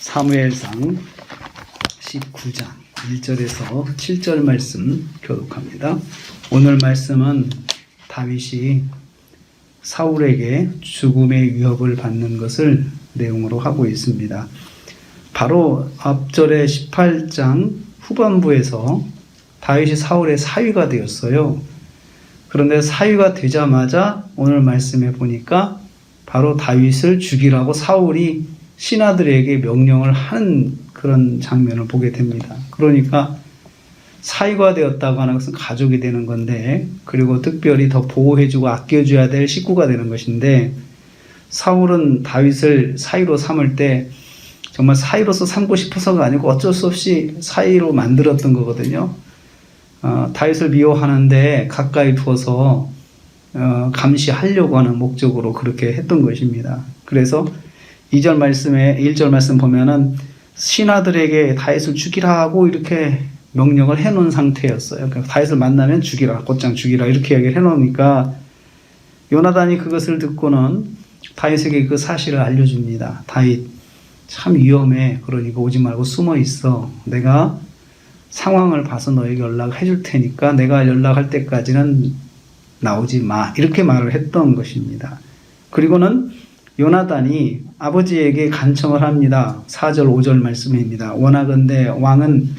사무엘상 19장 1절에서 7절 말씀 교독합니다. 오늘 말씀은 다윗이 사울에게 죽음의 위협을 받는 것을 내용으로 하고 있습니다. 바로 앞절의 18장 후반부에서 다윗이 사울의 사위가 되었어요. 그런데 사위가 되자마자 오늘 말씀에 보니까 바로 다윗을 죽이라고 사울이 신하들에게 명령을 하는 그런 장면을 보게 됩니다. 그러니까 사위가 되었다고 하는 것은 가족이 되는 건데, 그리고 특별히 더 보호해주고 아껴줘야 될 식구가 되는 것인데, 사울은 다윗을 사위로 삼을 때 정말 사위로서 삼고 싶어서가 아니고 어쩔 수 없이 사위로 만들었던 거거든요. 다윗을 미워하는데 가까이 두어서 감시하려고 하는 목적으로 그렇게 했던 것입니다. 그래서 2절 말씀에 1절 말씀 보면은 신하들에게 다윗을 죽이라고 이렇게 명령을 해놓은 상태였어요. 그러니까 다윗을 만나면 죽이라, 곧장 죽이라 이렇게 얘기를 해놓으니까 요나단이 그것을 듣고는 다윗에게 그 사실을 알려줍니다. 다윗 참 위험해. 그러니까 오지 말고 숨어 있어. 내가 상황을 봐서 너에게 연락해 줄 테니까 내가 연락할 때까지는 나오지 마. 이렇게 말을 했던 것입니다. 그리고는 요나단이 아버지에게 간청을 합니다. 4절 5절 말씀입니다. 원하건대 왕은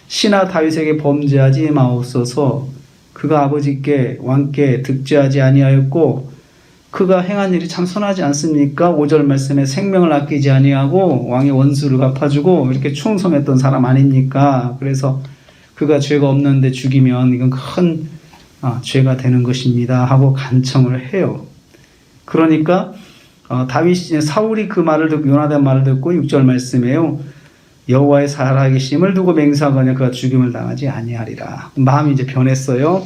신하 다윗에게 범죄하지 마옵소서. 그가 아버지께 왕께 득죄하지 아니하였고 그가 행한 일이 참 선하지 않습니까? 5절 말씀에 생명을 아끼지 아니하고 왕의 원수를 갚아주고 이렇게 충성했던 사람 아닙니까? 그래서 그가 죄가 없는데 죽이면 이건 큰 죄가 되는 것입니다 하고 간청을 해요. 그러니까 사울이 그 말을 듣고 요나단 말을 듣고 6절 말씀에요. 여호와의 살아계심을 두고 맹세하거냐 그가 죽임을 당하지 아니하리라. 마음이 이제 변했어요.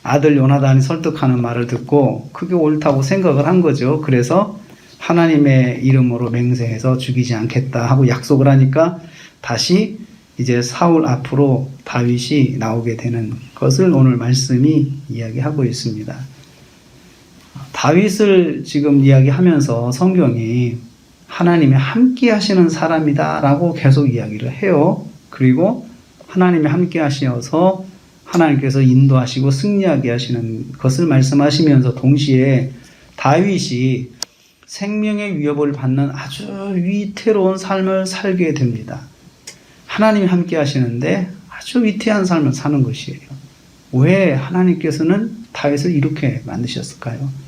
아들 요나단이 설득하는 말을 듣고 그게 옳다고 생각을 한 거죠. 그래서 하나님의 이름으로 맹세해서 죽이지 않겠다 하고 약속을 하니까 다시 이제 사울 앞으로 다윗이 나오게 되는 것을 오늘 말씀이 이야기하고 있습니다. 다윗을 지금 이야기하면서 성경이 하나님이 함께 하시는 사람이다 라고 계속 이야기를 해요. 그리고 하나님이 함께 하셔서 하나님께서 인도하시고 승리하게 하시는 것을 말씀하시면서 동시에 다윗이 생명의 위협을 받는 아주 위태로운 삶을 살게 됩니다. 하나님이 함께 하시는데 아주 위태한 삶을 사는 것이에요. 왜 하나님께서는 다윗을 이렇게 만드셨을까요?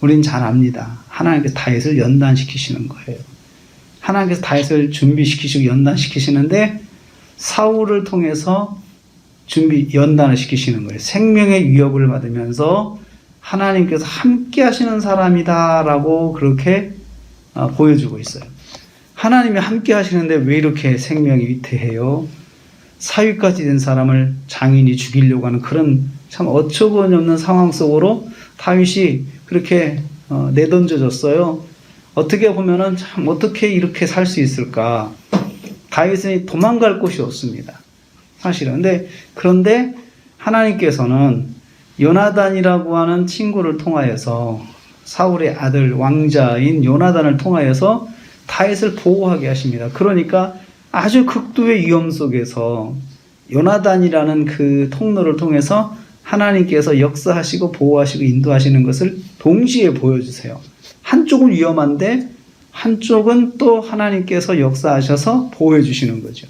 우린 잘 압니다. 하나님께서 다윗을 연단시키시는 거예요. 하나님께서 다윗을 준비시키시고 연단시키시는데 사울을 통해서 연단을 시키시는 거예요. 생명의 위협을 받으면서 하나님께서 함께 하시는 사람이다라고 그렇게 보여주고 있어요. 하나님이 함께 하시는데 왜 이렇게 생명이 위태해요? 사위까지 된 사람을 장인이 죽이려고 하는 그런 참 어처구니 없는 상황 속으로 다윗이 그렇게 내던져졌어요. 어떻게 보면은 참 어떻게 이렇게 살 수 있을까? 다윗은 도망갈 곳이 없습니다. 사실은. 그런데 하나님께서는 요나단이라고 하는 친구를 통하여서 사울의 아들 왕자인 요나단을 통하여서 다윗을 보호하게 하십니다. 그러니까 아주 극도의 위험 속에서 요나단이라는 그 통로를 통해서 하나님께서 역사하시고 보호하시고 인도하시는 것을 동시에 보여주세요. 한쪽은 위험한데 한쪽은 또 하나님께서 역사하셔서 보호해 주시는 거죠.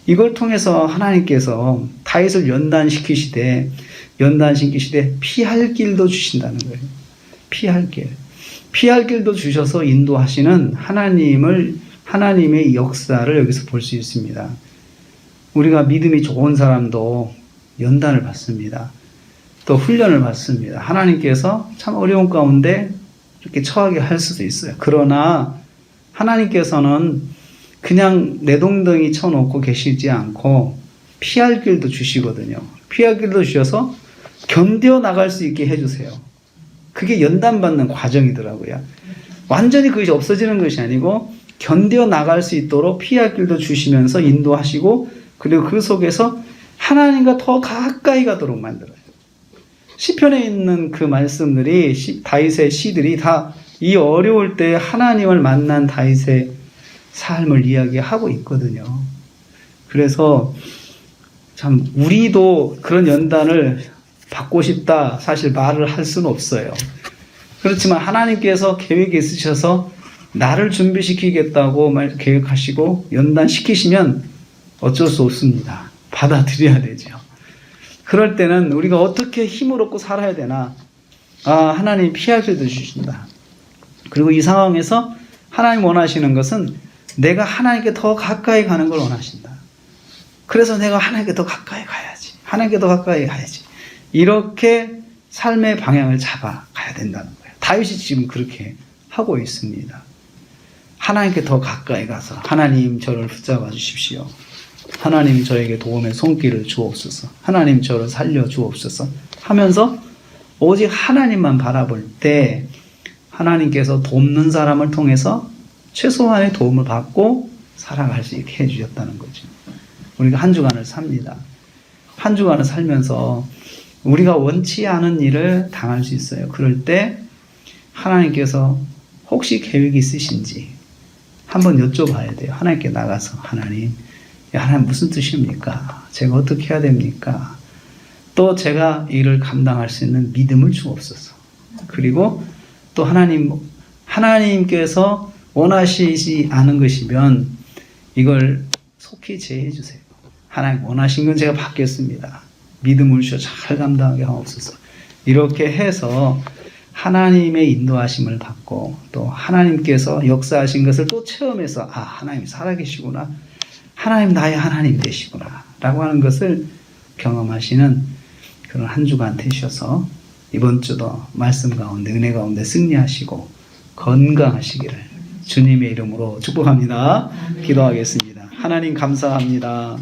이걸 통해서 하나님께서 다윗을 연단시키시되 피할 길도 주신다는 거예요. 피할 길도 주셔서 인도하시는 하나님의 역사를 여기서 볼 수 있습니다. 우리가 믿음이 좋은 사람도 연단을 받습니다. 또 훈련을 받습니다. 하나님께서 참 어려운 가운데 이렇게 처하게 할 수도 있어요. 그러나 하나님께서는 그냥 내동댕이 쳐놓고 계시지 않고 피할 길도 주시거든요. 피할 길도 주셔서 견뎌 나갈 수 있게 해주세요. 그게 연단받는 과정이더라고요. 완전히 그것이 없어지는 것이 아니고 견뎌 나갈 수 있도록 피할 길도 주시면서 인도하시고 그리고 그 속에서 하나님과 더 가까이 가도록 만들어요. 시편에 있는 그 말씀들이 다윗의 시들이 다 이 어려울 때 하나님을 만난 다윗의 삶을 이야기하고 있거든요. 그래서 참 우리도 그런 연단을 받고 싶다 사실 말을 할 수는 없어요. 그렇지만 하나님께서 계획이 있으셔서 나를 준비시키겠다고 계획하시고 연단시키시면 어쩔 수 없습니다. 받아들여야 되죠. 그럴 때는 우리가 어떻게 힘을 얻고 살아야 되나? 하나님 피할 길도 주신다. 그리고 이 상황에서 하나님 원하시는 것은 내가 하나님께 더 가까이 가는 걸 원하신다. 그래서 내가 하나님께 더 가까이 가야지. 하나님께 더 가까이 가야지. 이렇게 삶의 방향을 잡아 가야 된다는 거예요. 다윗이 지금 그렇게 하고 있습니다. 하나님께 더 가까이 가서 하나님 저를 붙잡아 주십시오. 하나님 저에게 도움의 손길을 주옵소서. 하나님 저를 살려 주옵소서 하면서 오직 하나님만 바라볼 때 하나님께서 돕는 사람을 통해서 최소한의 도움을 받고 살아갈 수 있게 해주셨다는 거죠. 우리가 한 주간을 삽니다. 한 주간을 살면서 우리가 원치 않은 일을 당할 수 있어요. 그럴 때 하나님께서 혹시 계획이 있으신지 한번 여쭤봐야 돼요. 하나님께 나가서 하나님 무슨 뜻입니까? 제가 어떻게 해야 됩니까? 또 제가 이를 감당할 수 있는 믿음을 주옵소서. 그리고 또 하나님께서 원하시지 않은 것이면 이걸 속히 제해해 주세요. 하나님 원하신 건 제가 받겠습니다. 믿음을 주셔 잘 감당하게 하옵소서. 이렇게 해서 하나님의 인도하심을 받고 또 하나님께서 역사하신 것을 또 체험해서 하나님 살아계시구나. 하나님 나의 하나님 되시구나 라고 하는 것을 경험하시는 그런 한 주간 되셔서 이번 주도 말씀 가운데 은혜 가운데 승리하시고 건강하시기를 주님의 이름으로 축복합니다. 기도하겠습니다. 하나님 감사합니다.